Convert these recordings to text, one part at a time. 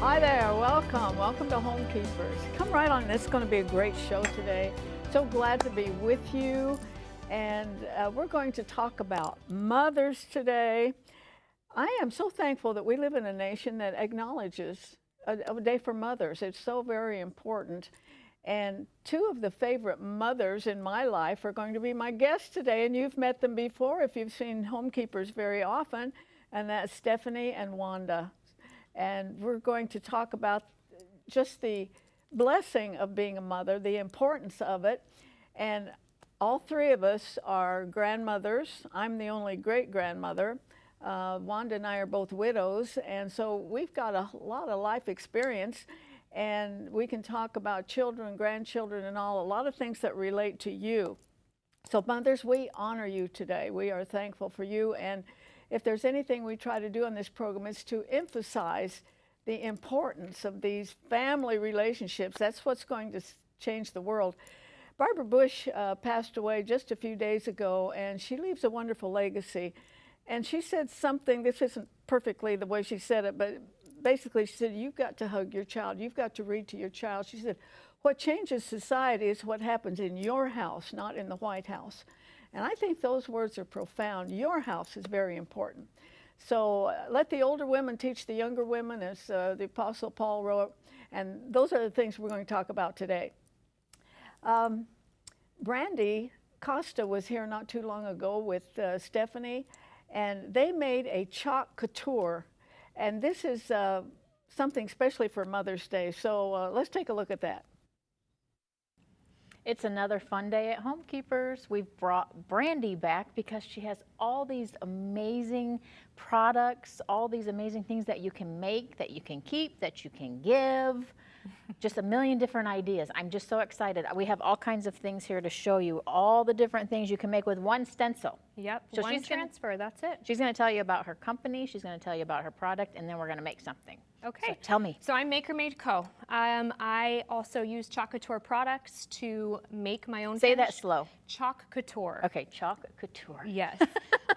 Hi there, welcome. Welcome to Homekeepers. Come right on, it's going to be a great show today. So glad to be with you. And we're going to talk about mothers today. I am so thankful that we live in a nation that acknowledges a day for mothers. It's so very important. And two of the favorite mothers in my life are going to be my guests today. And you've met them before if you've seen Homekeepers very often. And that's Stephanie and Wanda. And we're going to talk about just the blessing of being a mother, the importance of it. And all three of us are grandmothers. I'm the only great-grandmother. Wanda and I are both widows, and so we've got a lot of life experience, and we can talk about children, grandchildren, and a lot of things that relate to you. So mothers, we honor you today. We are thankful for you, and if there's anything we try to do on this program, it's to emphasize the importance of these family relationships. That's what's going to change the world. Barbara Bush passed away just a few days ago, and she leaves a wonderful legacy. And she said something, this isn't perfectly the way she said it, but basically she said, you've got to hug your child. You've got to read to your child. She said, what changes society is what happens in your house, not in the White House. And I think those words are profound. Your house is very important. So let the older women teach the younger women, as the Apostle Paul wrote. And those are the things we're going to talk about today. Brandi, Costa was here not too long ago with Stephanie, and they made a chalk couture. And this is something especially for Mother's Day. So let's take a look at that. It's another fun day at Homekeepers. We've brought Brandi back because she has all these amazing products, all these amazing things that you can make, that you can keep, that you can give. Just a million different ideas. I'm just so excited. We have all kinds of things here to show you, all the different things you can make with one stencil. Yep, so one transfer, that's it. She's going to tell you about her company, she's going to tell you about her product, and then we're going to make something. Okay. So tell me. So I'm Maker Made Co. I also use Chalk Couture products to make my own. Say that slow. Chalk Couture. Okay, Chalk Couture. Yes.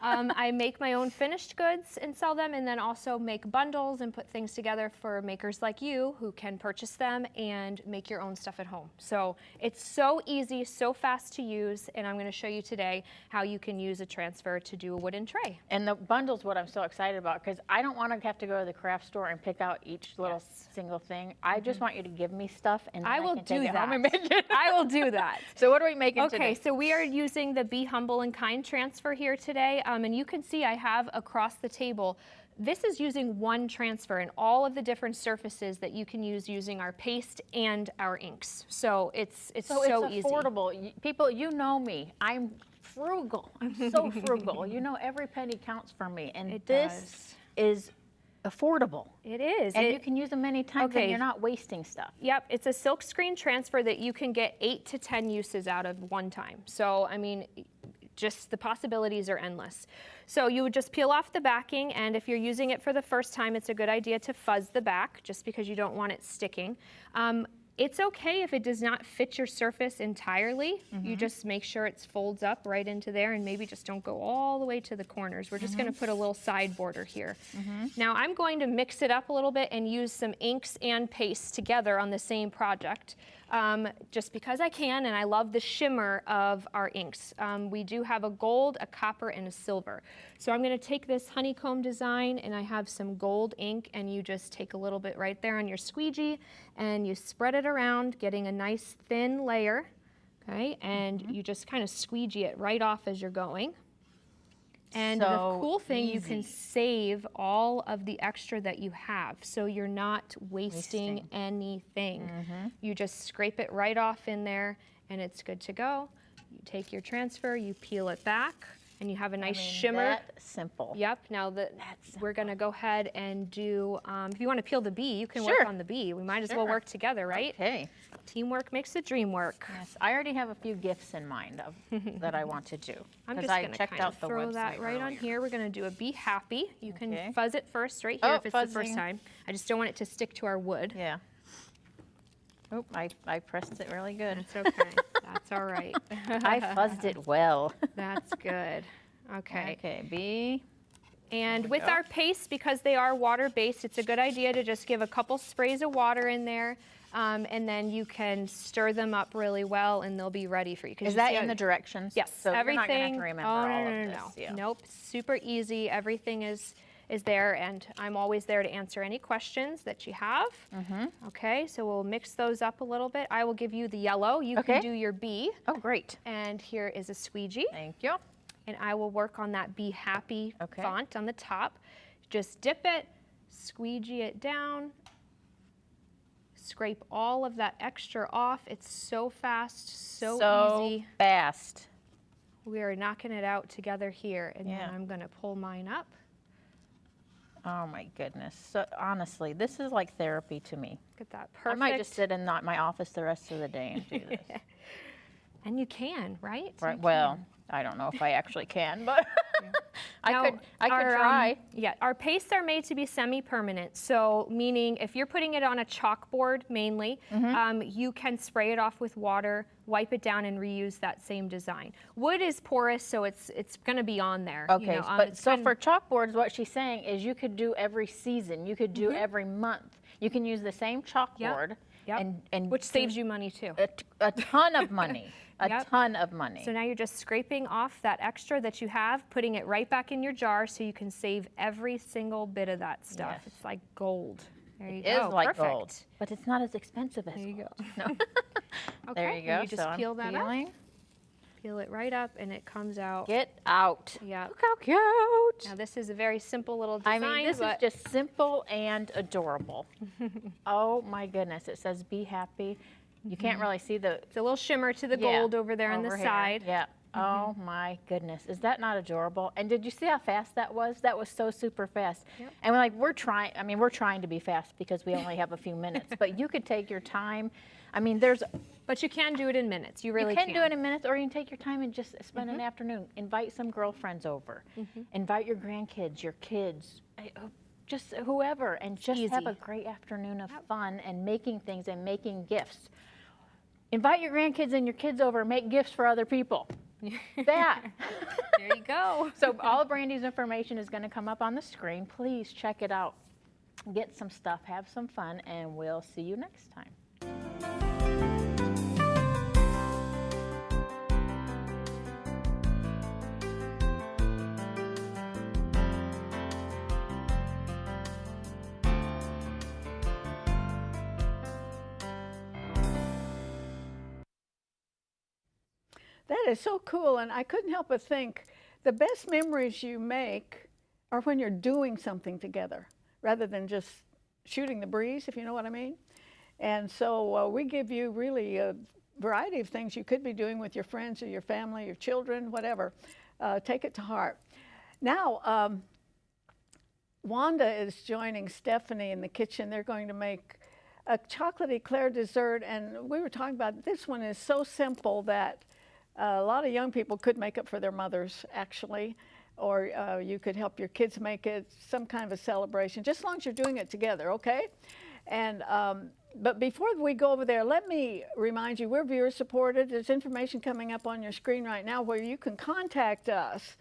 I make my own finished goods and sell them, and then also make bundles and put things together for makers like you who can purchase them and make your own stuff at home. So it's so easy, so fast to use, and I'm going to show you today how you can use a transfer to do a wooden tray. And the bundle's what I'm so excited about, because I don't want to have to go to the craft store and pick out each little single thing. I just want you to give me stuff, and then I will can do take it that. home and make it. I will do that. So what are we making today? Okay, so we are using the Be Humble and Kind transfer here today, and you can see I have across the table. This is using one transfer and all of the different surfaces that you can use using our paste and our inks. So it's so easy. Affordable. People, you know me. I'm frugal. I'm so frugal. You know, every penny counts for me, and this is affordable. It is. And you can use them many times, and you're not wasting stuff. Yep, it's a silk screen transfer that you can get 8 to 10 uses out of one time. So, I mean, just the possibilities are endless. So you would just peel off the backing, and if you're using it for the first time, it's a good idea to fuzz the back, just because you don't want it sticking. It's okay if it does not fit your surface entirely. You just make sure it folds up right into there, and maybe just don't go all the way to the corners. We're just going to put a little side border here. Now I'm going to mix it up a little bit and use some inks and paste together on the same project. Just because I can, and I love the shimmer of our inks. We do have a gold, a copper, and a silver. So I'm going to take this honeycomb design, and I have some gold ink, and you just take a little bit right there on your squeegee, and you spread it around, getting a nice thin layer, okay? And you just kind of squeegee it right off as you're going. And the cool thing, you can save all of the extra that you have, so you're not wasting anything. You just scrape it right off in there, and it's good to go. You take your transfer, you peel it back, and you have a nice shimmer. That simple. Yep. Now we're going to go ahead and do, if you want to peel the bee, you can work on the bee. We might as well work together, right? Okay. Teamwork makes the dream work. Yes, I already have a few gifts in mind that I want to do. I'm just going to kind of throw that right on here. We're going to do a Be Happy. You can fuzz it first right here if it's the first time. I just don't want it to stick to our wood. Yeah. Oh, I pressed it really good. That's okay. That's all right. I fuzzed it well. That's good. Okay. Okay, B. And with our paste, because they are water-based, it's a good idea to just give a couple sprays of water in there, and then you can stir them up really well, and they'll be ready for you. Is that in the directions? Yes, so everything. You're not gonna have to remember all of this. No. Yeah. Nope, super easy. Everything is there, and I'm always there to answer any questions that you have. Okay, so we'll mix those up a little bit. I will give you the yellow. You can do your bee. Oh, great. And here is a squeegee. Thank you. And I will work on that Be Happy font on the top. Just dip it, squeegee it down, scrape all of that extra off. It's so fast, so easy. Fast. We are knocking it out together here, and then I'm gonna pull mine up. Oh my goodness. So honestly, this is like therapy to me. Look at that, perfect. I might just sit in my office the rest of the day and do this. And you can, right? Right. Well, I don't know if I actually can, but I could try. Our pastes are made to be semi-permanent. So meaning if you're putting it on a chalkboard mainly, you can spray it off with water, wipe it down, and reuse that same design. Wood is porous, so it's going to be on there. Okay, you know, but so for chalkboards, what she's saying is you could do every season. You could do every month. You can use the same chalkboard. And which saves you money too. A ton of money. A ton of money. So now you're just scraping off that extra that you have, putting it right back in your jar so you can save every single bit of that stuff. It's like gold. There you go. It is like perfect. gold, but it's not as expensive as There you gold. go. No. Okay, There you go. and you just so peel that up. peeling. Peel it right up, and it comes out. Get out. Yeah. Look how cute. Now this is a very simple little design. I mean, this is just simple and adorable. Oh my goodness. It says Be Happy. You can't really see the... It's a little shimmer to the gold over there on the side. Yeah. Oh my goodness. Is that not adorable? And did you see how fast that was? That was so super fast. And we're trying, we're trying to be fast because we only have a few minutes, but you could take your time. I mean, But you can do it in minutes. You really can. You can do it in minutes, or you can take your time and just spend an afternoon. Invite some girlfriends over. Invite your grandkids, your kids, just whoever, and just have a great afternoon of fun and making things and making gifts. Invite your grandkids and your kids over and make gifts for other people. That. There you go. So all of Brandi's information is going to come up on the screen. Please check it out. Get some stuff, have some fun, and we'll see you next time. That is so cool, and I couldn't help but think the best memories you make are when you're doing something together rather than just shooting the breeze, if you know what I mean. And so we give you really a variety of things you could be doing with your friends or your family, your children, whatever. Take it to heart. Now, Wanda is joining Stephanie in the kitchen. They're going to make a chocolate eclair dessert, and we were talking about this one is so simple that a lot of young people could make it for their mothers, actually, or you could help your kids make it, some kind of a celebration, just as long as you're doing it together, okay? And but before we go over there, let me remind you, we're viewer supported. There's information coming up on your screen right now where you can contact us.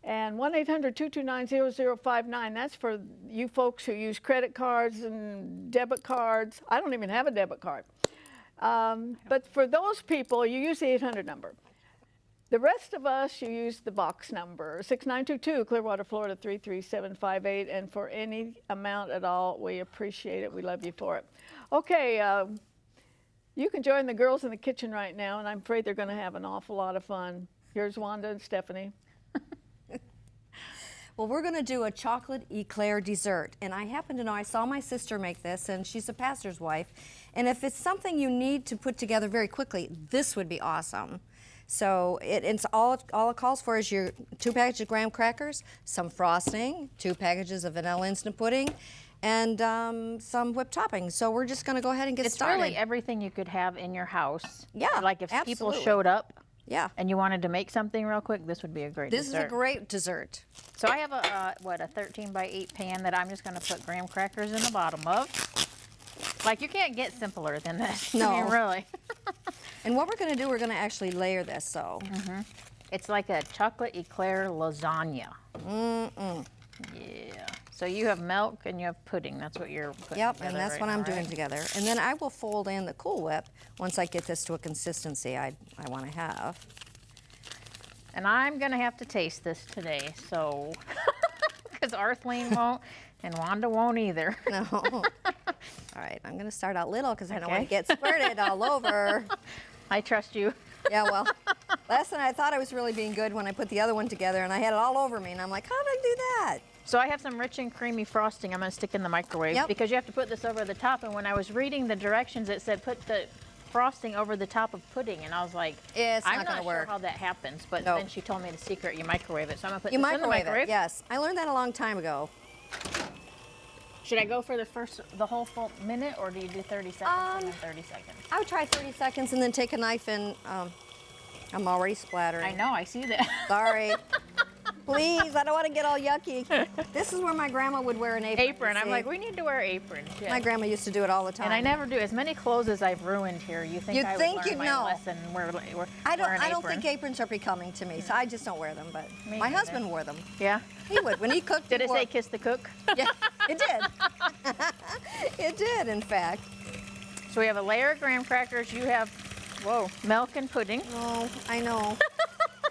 And 1-800-229-0059, that's for you folks who use credit cards and debit cards. I don't even have a debit card. But for those people, you use the 800 number. The rest of us, you use the box number, 6922, Clearwater, Florida, 33758. And for any amount at all, we appreciate it. We love you for it. Okay, you can join the girls in the kitchen right now, and I'm afraid they're going to have an awful lot of fun. Here's Wanda and Stephanie. Well, we're going to do a chocolate eclair dessert. And I happen to know, I saw my sister make this, and she's a pastor's wife. And if it's something you need to put together very quickly, this would be awesome. So it's all it calls for is your 2 packages of graham crackers, some frosting, 2 packages of vanilla instant pudding, and some whipped toppings. So we're just going to go ahead and get started. It's really everything you could have in your house. Yeah, like if absolutely. people showed up. Yeah. And you wanted to make something real quick, this would be a great dessert. This is a great dessert. So I have a 13 by 8 pan that I'm just going to put graham crackers in the bottom of. Like, you can't get simpler than this. No. I mean, really. And what we're going to do, we're going to actually layer this, so. It's like a chocolate eclair lasagna. Yeah. So you have milk and you have pudding. That's what you're putting Yep, together and that's right what now, I'm doing right? together. And then I will fold in the Cool Whip once I get this to a consistency I want to have. And I'm going to have to taste this today, so, because Arthelene won't and Wanda won't either. No. All right, I'm going to start out little because I don't want Okay. to get squirted all over. I trust you. Yeah, well, last night I thought I was really being good when I put the other one together and I had it all over me and I'm like, how did I do that? So I have some rich and creamy frosting I'm going to stick in the microwave Yep. because you have to put this over the top. And when I was reading the directions, it said put the frosting over the top of pudding. And I was like, It's I'm not not gonna sure work. how that happens. But No. then she told me the secret, you microwave it. So I'm going to put You this in the microwave microwave. it, yes. I learned that a long time ago. Should I go for the whole full minute, or do you do 30 seconds and then 30 seconds? I would try 30 seconds and then take a knife and I'm already splattering. I know, I see that. Sorry. Please, I don't want to get all yucky. This is where my grandma would wear an apron. Apron. you I'm see. like, we need to wear aprons. Yeah. My grandma used to do it all the time. And I never do. As many clothes as I've ruined here, you think You'd I think would learn you'd my know. lesson? Wear an I don't apron. think aprons are becoming to me, so I just don't wear them. But Me my neither. husband wore them. Yeah. He would when he cooked. Did he it wore- say kiss the cook? Yeah, it did. It did, in fact. So we have a layer of graham crackers. You have, whoa, milk and pudding. Oh, I know.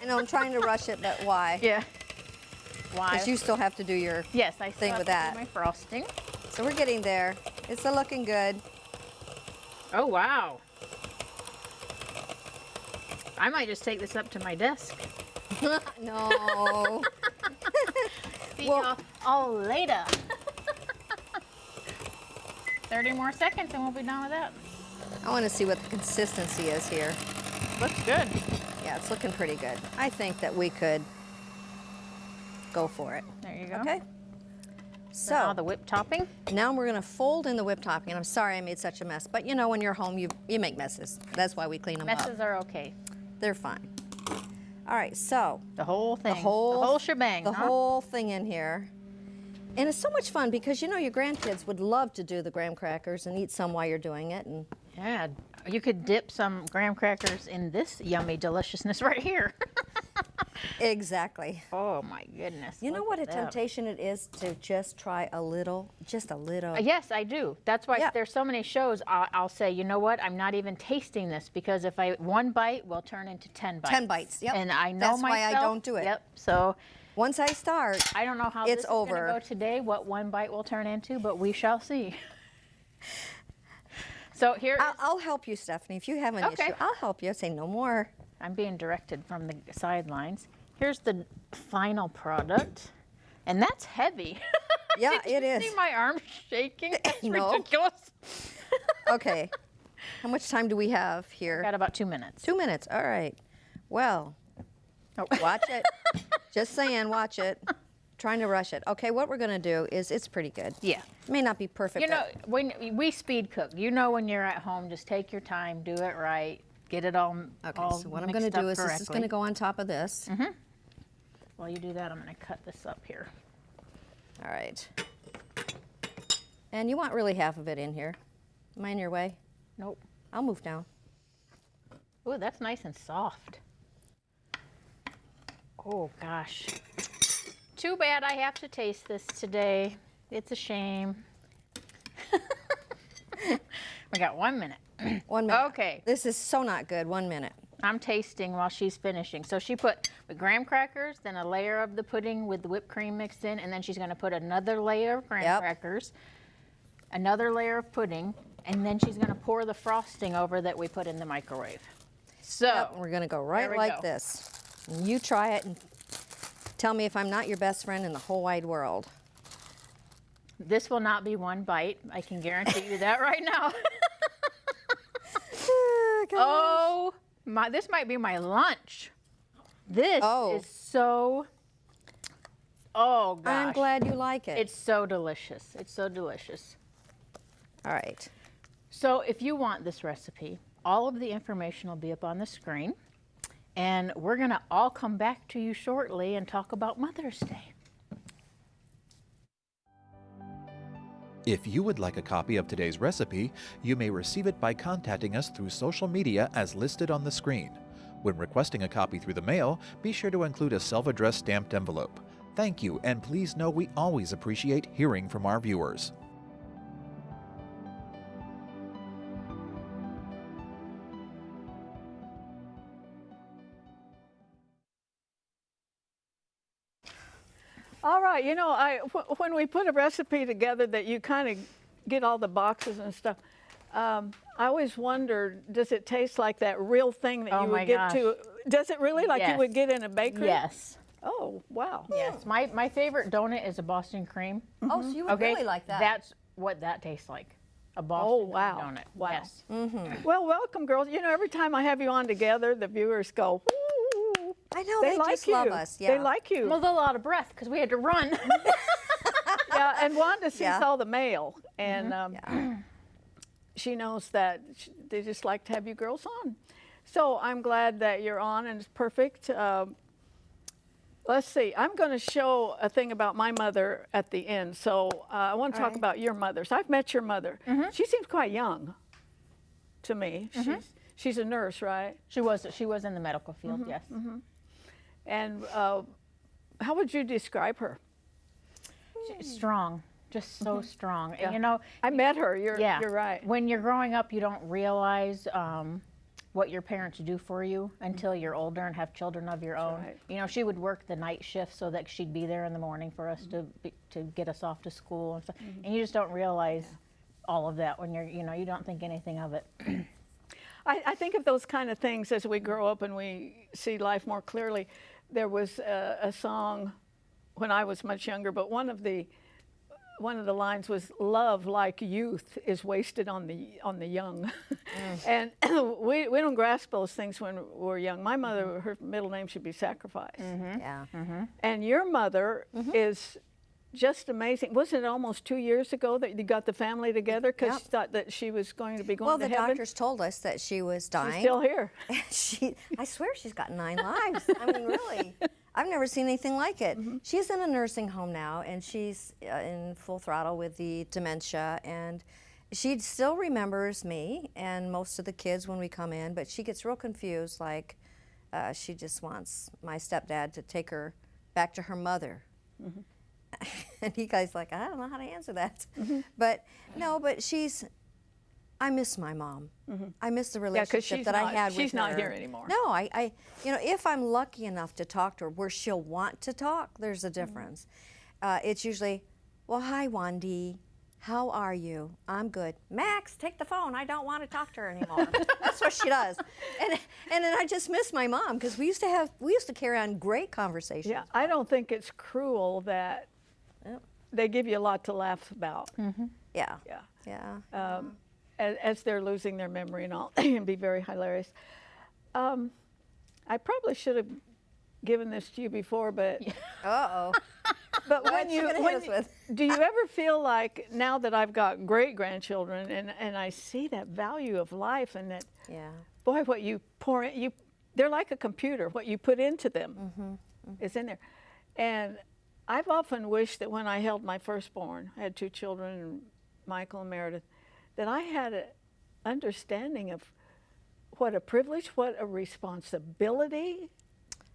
I know. I'm trying to rush it, but why? Yeah. Why? Because you still have to do your yes, I still thing have with to do that. my frosting. So we're getting there. It's looking good. Oh wow. I might just take this up to my desk. No. See Well- y'all all later. 30 more seconds and we'll be done with that. I want to see what the consistency is here. Looks good. Yeah, it's looking pretty good. I think that we could go for it. There you go. Okay. So now So the whipped topping. now we're going to fold in the whipped topping. And I'm sorry I made such a mess, but you know when you're home, you make messes. That's why we clean them up. Messes are okay. They're fine. All right, so The whole thing. the whole shebang. the huh? whole thing in here. And it's so much fun because you know your grandkids would love to do the graham crackers and eat some while you're doing it. And Yeah, you could dip some graham crackers in this yummy deliciousness right here. exactly. Oh my goodness. You know look what a at that. temptation it is to just try a little, just a little. Yes, I do. That's why Yeah. there's so many shows. I'll say, you know what? I'm not even tasting this because if one bite will turn into 10 bites. 10 bites, yep. And I know That's myself. why I don't do it. Yep. So Once I start, I don't know how It's this is going over. to go today, what one bite will turn into, but we shall see. So here, I'll help you, Stephanie. If you have an Okay. issue, I'll help you. Say no more. I'm being directed from the sidelines. Here's the final product, and that's heavy. Yeah, Did it you is. see my arm shaking? That's No. ridiculous. Okay. How much time do we have here? Got about 2 minutes. 2 minutes. All right. Well, Oh. watch it. Just saying, watch it. Trying to rush it. Okay, what we're going to do is it's pretty good. Yeah. It may not be perfect. You know, but when we speed cook, you know when you're at home, just take your time, do it right, get it all Okay, all so what I'm mixed going to do up is this is going to correctly. go on top of this. While you do that, I'm going to cut this up here. All right. And you want really half of it in here. Am I in your way? Nope. I'll move down. Ooh, that's nice and soft. Oh gosh. Too bad I have to taste this today. It's a shame. We got 1 minute. 1 minute. Okay. This is so not good. 1 minute. I'm tasting while she's finishing. So she put the graham crackers, then a layer of the pudding with the whipped cream mixed in, and then she's going to put another layer of graham Yep. crackers, another layer of pudding, and then she's going to pour the frosting over that we put in the microwave. So Yep, we're going to go right there we like go. this. And you try it and tell me if I'm not your best friend in the whole wide world. this will not be one bite. I can guarantee you that right now. Oh, this might be my lunch. This Oh. is so, oh gosh. I'm glad you like it. It's so delicious. It's so delicious. All right. So if you want this recipe, all of the information will be up on the screen. And we're going to all come back to you shortly and talk about Mother's Day. If you would like a copy of today's recipe, you may receive it by contacting us through social media as listed on the screen. When requesting a copy through the mail, be sure to include a self-addressed stamped envelope. Thank you, and please know we always appreciate hearing from our viewers. All right, you know, when we put a recipe together that you kind of get all the boxes and stuff, I always wondered, does it taste like that real thing that Oh you my would get gosh. to? Does it really, like you Yes. would get in a bakery? Yes. Oh, wow. Yes. My favorite donut is a Boston cream. Oh, so you would Okay. really like that. That's what that tastes like. A Boston wow. donut. Wow. Yes. Well, welcome, girls. You know, every time I have you on together, the viewers go, "Ooh." I know, They they like just you. love us. Yeah. They like you. Well, a lot of breath because we had to run. Yeah, and Wanda sees Yeah. all the mail, and she knows that they just like to have you girls on. So I'm glad that you're on, and it's perfect. Let's see. I'm going to show a thing about my mother at the end. So I want to talk about your mothers. I've met your mother. She seems quite young to me. She's a nurse, right? She was in the medical field. Yes. And how would you describe her? Strong. Just so strong. And, you know, I met her. You're yeah. right. When you're growing up, you don't realize what your parents do for you until you're older and have children of your own. right. You know, she would work the night shift so that she'd be there in the morning for us to get us off to school and stuff. And you just don't realize all of that when you don't think anything of it. I think of those kind of things as we grow up and we see life more clearly. There was a song when I was much younger, but one of the lines was, "Love like youth is wasted on the young." And we don't grasp those things when we're young. My mother, her middle name should be Sacrifice. Yeah. And your mother is just amazing. Wasn't it almost 2 years ago that you got the family together because she thought that she was going to be going Well, to the heaven? doctors told us that she was dying. She's still here. I swear she's got 9 lives. I mean, really. I've never seen anything like it. She's in a nursing home now, and she's in full throttle with the dementia, and she still remembers me and most of the kids when we come in, but she gets real confused, like she just wants my stepdad to take her back to her mother. And he guy's like, I don't know how to answer that. But no, but I miss my mom. I miss the relationship that I had with her. She's not here anymore. No, I if I'm lucky enough to talk to her where she'll want to talk, there's a difference. It's usually, well, hi, Wanda. How are you? I'm good. Max, take the phone. I don't want to talk to her anymore. That's what she does. And then I just miss my mom because we used to carry on great conversations. Yeah, I don't think it's cruel that they give you a lot to laugh about. Yeah. Yeah. Yeah. As they're losing their memory and all, and be very hilarious. I probably should have given this to you before, but Uh-oh. but What's she gonna hit us with? do you ever feel like now that I've got great grandchildren and I see that value of life and that Yeah. boy, what you pour in, they're like a computer. What you put into them is in there. And I've often wished that when I held my firstborn, I had 2 children, Michael and Meredith, that I had an understanding of what a privilege, what a responsibility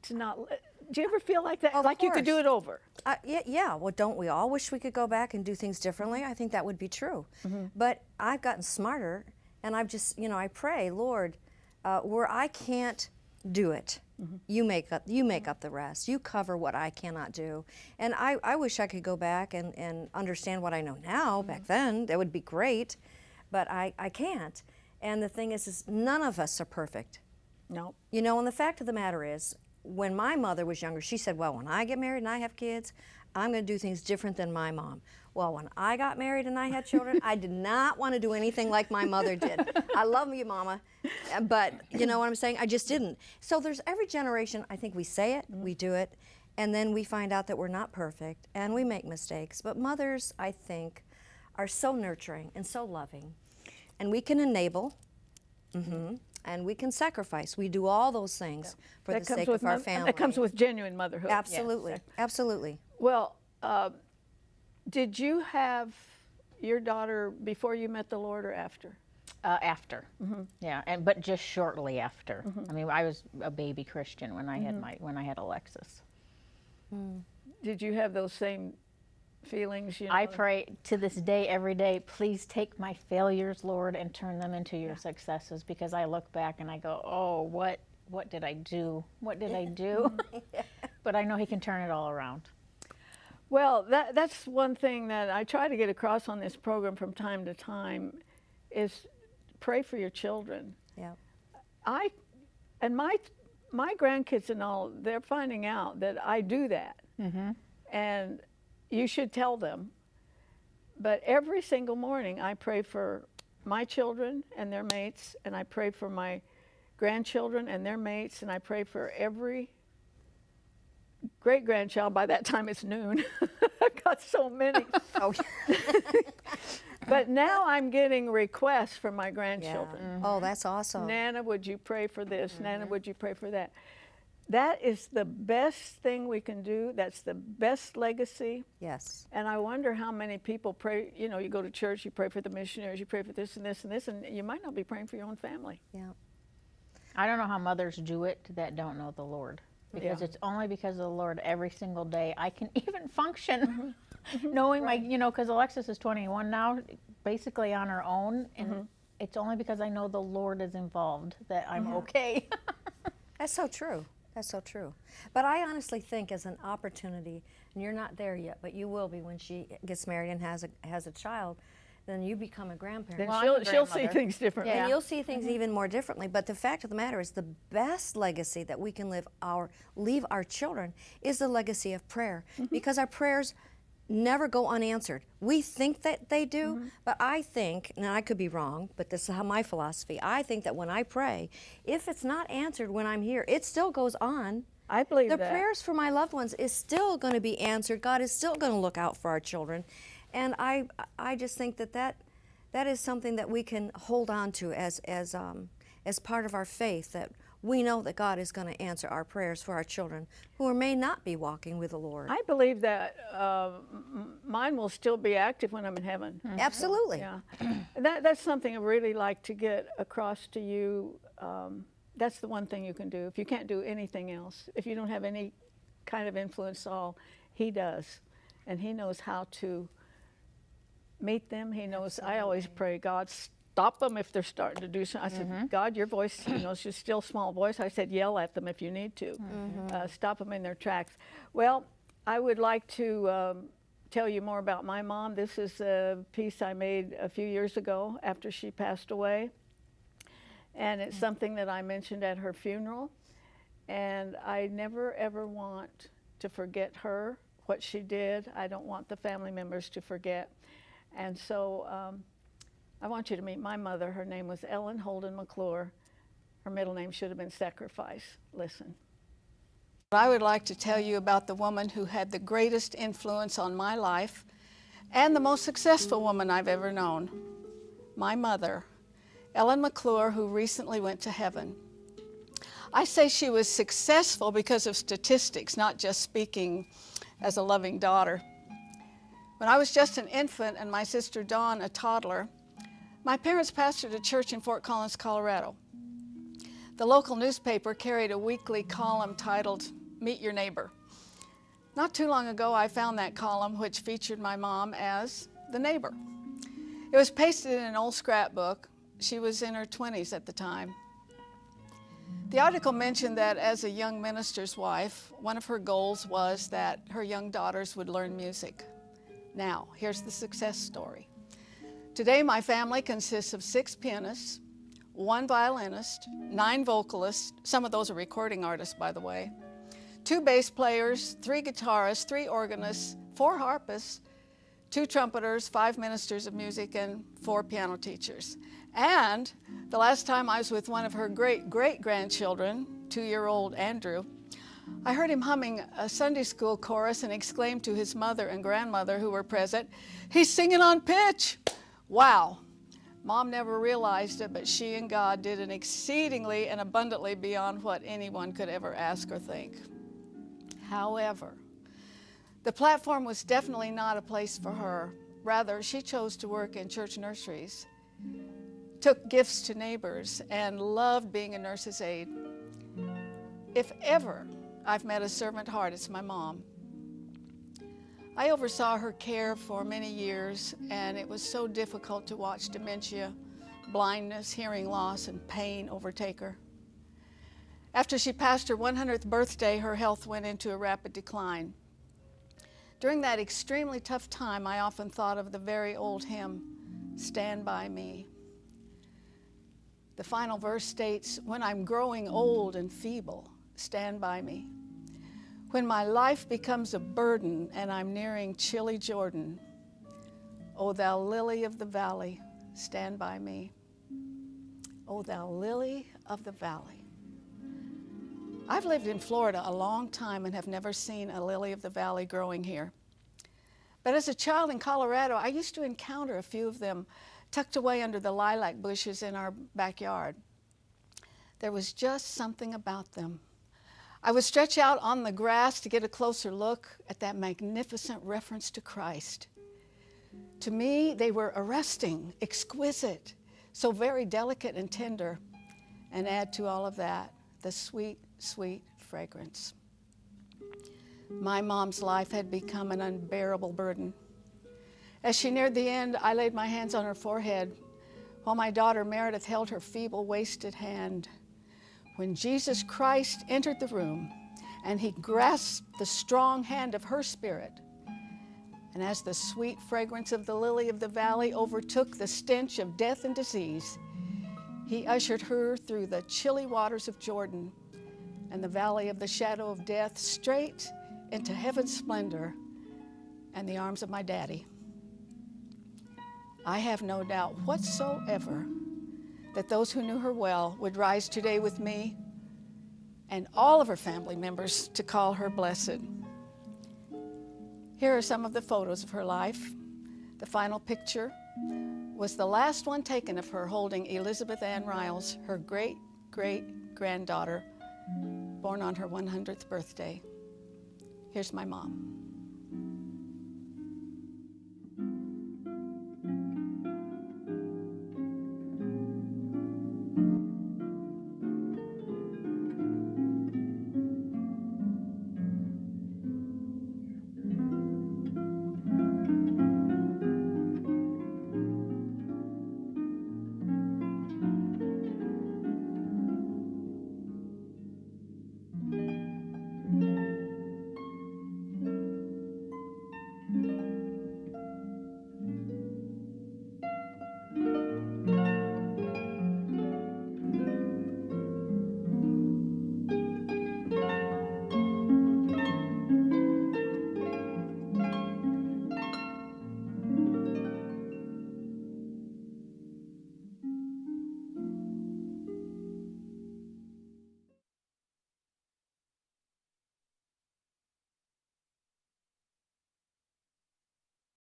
to not let. Do you ever feel like that? Of Like you could do course. it over? Yeah, well, don't we all wish we could go back and do things differently? I think that would be true. But I've gotten smarter, and I've just, I pray, Lord, where I can't do it, you make up the rest. You cover what I cannot do. And I wish I could go back and understand what I know now back then. That would be great, but I can't. And the thing is none of us are perfect. No. And the fact of the matter is, when my mother was younger, she said, well, when I get married and I have kids, I'm going to do things different than my mom. Well, when I got married and I had children, I did not want to do anything like my mother did. I love you, Mama, but you know what I'm saying? I just didn't. So there's every generation, I think we say it, we do it, and then we find out that we're not perfect, and we make mistakes. But mothers, I think, are so nurturing and so loving. And we can enable, and we can sacrifice. We do all those things for the sake of our family. That comes with genuine motherhood. Absolutely, absolutely. Well, did you have your daughter before you met the Lord or after? After, yeah, but just shortly after. I mean, I was a baby Christian when I had when I had Alexis. did you have those same feelings? You know? I pray to this day, every day, please take my failures, Lord, and turn them into your successes, because I look back and I go, oh, what did I do? What did I do? But I know he can turn it all around. Well, that's one thing that I try to get across on this program from time to time is pray for your children. Yeah. And my grandkids and all, they're finding out that I do that. Mm-hmm. And you should tell them. But every single morning I pray for my children and their mates, and I pray for my grandchildren and their mates, and I pray for every great-grandchild. By that time it's noon. I've got so many. Oh. But now I'm getting requests from my grandchildren. Yeah. Oh, that's awesome. Nana, would you pray for this? Nana, would you pray for that? That is the best thing we can do. That's the best legacy. Yes. And I wonder how many people pray. You know, you go to church, you pray for the missionaries, you pray for this and this and this, and you might not be praying for your own family. Yeah. I don't know how mothers do it that don't know the Lord, because it's only because of the Lord every single day I can even function. Knowing my, you know, because Alexis is 21 now, basically on her own, and it's only because I know the Lord is involved that I'm okay. That's so true. That's so true. But I honestly think as an opportunity, and you're not there yet, but you will be when she gets married and has a child, then you become a grandparent. Then she'll see things differently. And you'll see things even more differently. But the fact of the matter is, the best legacy that we can leave our children is the legacy of prayer, because our prayers never go unanswered. We think that they do, but I think, and I could be wrong, but this is how my philosophy, I think that when I pray, if it's not answered when I'm here, it still goes on. I believe the that. prayers for my loved ones is still going to be answered. God is still going to look out for our children. And I just think that is something that we can hold on to as part of our faith, that we know that God is going to answer our prayers for our children who may not be walking with the Lord. I believe that mine will still be active when I'm in heaven. Absolutely. Yeah, that's something I really like to get across to you. That's the one thing you can do. If you can't do anything else, if you don't have any kind of influence at all, He does. And He knows how to meet them. He knows. I always pray, God, stop them if they're starting to do something. I said, God, your voice, you know, it's just still small voice. I said, yell at them if you need to. Stop them in their tracks. Well, I would like to tell you more about my mom. This is a piece I made a few years ago after she passed away. And it's something that I mentioned at her funeral. And I never, ever want to forget her, what she did. I don't want the family members to forget. And so I want you to meet my mother. Her name was Ellen Holden McClure. Her middle name should have been Sacrifice. Listen. I would like to tell you about the woman who had the greatest influence on my life and the most successful woman I've ever known, my mother, Ellen McClure, who recently went to heaven. I say she was successful because of statistics, not just speaking as a loving daughter. When I was just an infant and my sister Dawn a toddler, my parents pastored a church in Fort Collins, Colorado. The local newspaper carried a weekly column titled, Meet Your Neighbor. Not too long ago, I found that column, which featured my mom as the neighbor. It was pasted in an old scrapbook. She was in her 20s at the time. The article mentioned that as a young minister's wife, one of her goals was that her young daughters would learn music. Now, here's the success story. Today, my family consists of 6 pianists, 1 violinist, 9 vocalists, some of those are recording artists, by the way, 2 bass players, 3 guitarists, 3 organists, 4 harpists, 2 trumpeters, 5 ministers of music, and 4 piano teachers. And the last time I was with one of her great-great-grandchildren, 2-year-old Andrew, I heard him humming a Sunday school chorus and exclaimed to his mother and grandmother who were present, "He's singing on pitch!" Wow. Mom never realized it, but she and God did an exceedingly and abundantly beyond what anyone could ever ask or think. However, the platform was definitely not a place for her. Rather, she chose to work in church nurseries, took gifts to neighbors, and loved being a nurse's aide. If ever I've met a servant heart, it's my mom. I oversaw her care for many years, and it was so difficult to watch dementia, blindness, hearing loss, and pain overtake her. After she passed her 100th birthday, her health went into a rapid decline. During that extremely tough time, I often thought of the very old hymn, "Stand By Me." The final verse states, "When I'm growing old and feeble, stand by me. When my life becomes a burden and I'm nearing chilly Jordan, O thou lily of the valley, stand by me. O thou lily of the valley." I've lived in Florida a long time and have never seen a lily of the valley growing here. But as a child in Colorado, I used to encounter a few of them tucked away under the lilac bushes in our backyard. There was just something about them. I would stretch out on the grass to get a closer look at that magnificent reference to Christ. To me, they were arresting, exquisite, so very delicate and tender, and add to all of that the sweet, sweet fragrance. My mom's life had become an unbearable burden. As she neared the end, I laid my hands on her forehead while my daughter Meredith held her feeble, wasted hand. When Jesus Christ entered the room and he grasped the strong hand of her spirit, and as the sweet fragrance of the lily of the valley overtook the stench of death and disease, he ushered her through the chilly waters of Jordan and the valley of the shadow of death straight into heaven's splendor and the arms of my daddy. I have no doubt whatsoever that those who knew her well would rise today with me and all of her family members to call her blessed. Here are some of the photos of her life. The final picture was the last one taken of her holding Elizabeth Ann Riles, her great-great-granddaughter, born on her 100th birthday. Here's my mom.